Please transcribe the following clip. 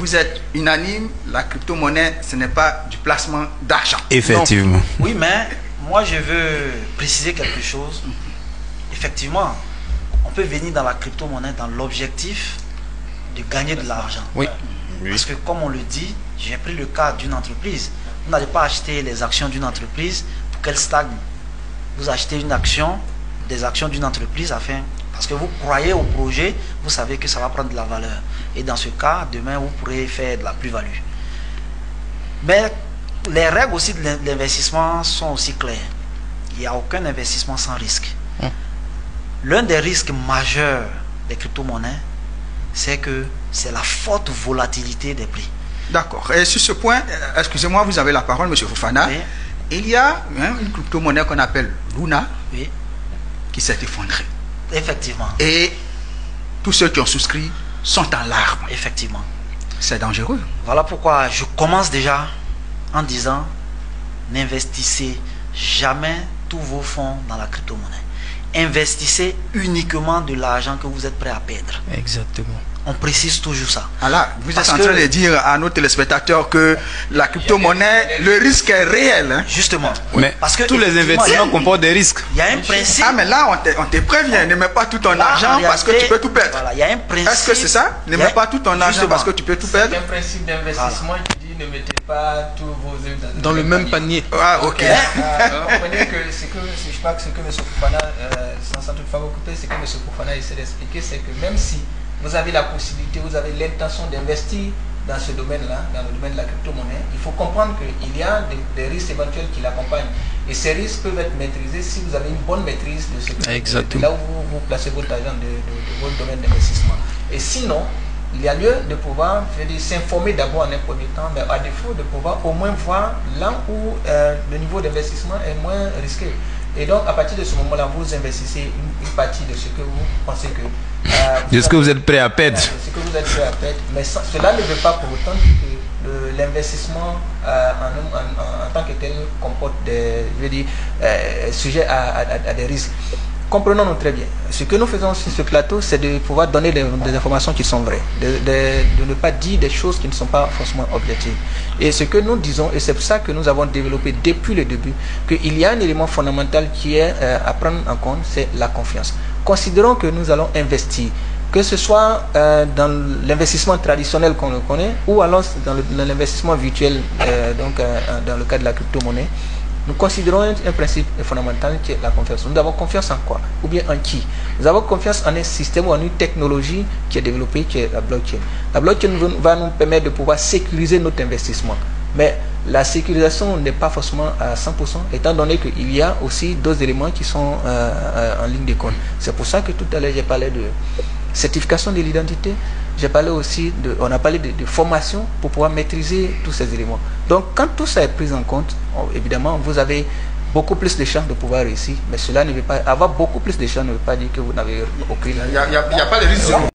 vous êtes unanime, la crypto-monnaie, ce n'est pas du placement d'argent. Effectivement. Oui, mais moi je veux préciser quelque chose. Effectivement, on peut venir dans la crypto-monnaie dans l'objectif de gagner de l'argent. Oui. Parce que comme on le dit, j'ai pris le cas d'une entreprise. Vous n'allez pas acheter les actions d'une entreprise pour qu'elle stagne. Vous achetez des actions d'une entreprise parce que vous croyez au projet, vous savez que ça va prendre de la valeur. Et dans ce cas, demain, vous pourrez faire de la plus-value. Mais les règles aussi de l'investissement sont aussi claires. Il n'y a aucun investissement sans risque. L'un des risques majeurs des crypto-monnaies, c'est que c'est la forte volatilité des prix. D'accord. Et sur ce point, excusez-moi, vous avez la parole, M. Fofana. Oui. Il y a une crypto-monnaie qu'on appelle Luna, Oui, qui s'est effondrée. effectivement. Et tous ceux qui ont souscrit sont en larmes. Effectivement. C'est dangereux. Voilà pourquoi je commence déjà en disant, n'investissez jamais tous vos fonds dans la crypto-monnaie. Investissez uniquement de l'argent que vous êtes prêt à perdre. Exactement. On précise toujours ça. Alors, vous êtes Parce en que- train de dire à nos téléspectateurs que la crypto-monnaie, le risque est réel. Hein? Justement. Mais Parce que tous les effectivement, investissements comportent des risques. il y a un principe. Ah, mais là, on te prévient, ne mets pas tout ton Là, argent en parce que réalité, tu peux tout perdre. Voilà, il y a un principe. Est-ce que c'est ça? Ne Il y a- mets pas tout ton argent Justement. parce que tu peux tout perdre. C'est un principe d'investissement qui dit ne mettez pas tous vos œufs Dans le même panier. Ah, ok. Vous comprenez que je crois que ce que M. Fofana, sans toutefois vous couper, ce que M. Fofana essaie d'expliquer, c'est que même si vous avez la possibilité, vous avez l'intention d'investir dans ce domaine-là, dans le domaine de la crypto-monnaie, il faut comprendre qu'il y a des risques éventuels qui l'accompagnent. Et ces risques peuvent être maîtrisés si vous avez une bonne maîtrise de ce que Exactement. là où vous placez votre argent de votre domaine d'investissement. Et sinon, il y a lieu de pouvoir s'informer d'abord en un premier temps, mais à défaut de pouvoir au moins voir là où le niveau d'investissement est moins risqué. Et donc, à partir de ce moment-là, vous investissez une partie de ce que vous pensez que... De ce que vous êtes prêt à perdre. Ce que vous êtes prêt à perdre. Mais cela ne veut pas pour autant dire que l'investissement en tant que tel comporte des, sujets à des risques. Comprenons-nous très bien. Ce que nous faisons sur ce plateau, c'est de pouvoir donner des informations qui sont vraies, de ne pas dire des choses qui ne sont pas forcément objectives. Et ce que nous disons, et c'est pour ça que nous avons développé depuis le début, qu'il y a un élément fondamental qui est à prendre en compte, c'est la confiance. Considérons que nous allons investir, que ce soit dans l'investissement traditionnel qu'on le connaît, ou alors dans l'investissement virtuel, dans le cas de la crypto-monnaie. Nous considérons un principe fondamental qui est la confiance. Nous avons confiance en quoi? Ou bien en qui? Nous avons confiance en un système ou en une technologie qui est développée, qui est la blockchain. La blockchain va nous permettre de pouvoir sécuriser notre investissement. Mais la sécurisation n'est pas forcément à 100%, étant donné qu'il y a aussi d'autres éléments qui sont en ligne de compte. C'est pour ça que tout à l'heure j'ai parlé de certification de l'identité. J'ai parlé aussi on a parlé de formation pour pouvoir maîtriser tous ces éléments. Donc quand tout ça est pris en compte, évidemment vous avez beaucoup plus de chances de pouvoir réussir, mais cela ne veut pas, avoir beaucoup plus de chances ne veut pas dire que vous n'avez aucune... Il n'y a pas de risque.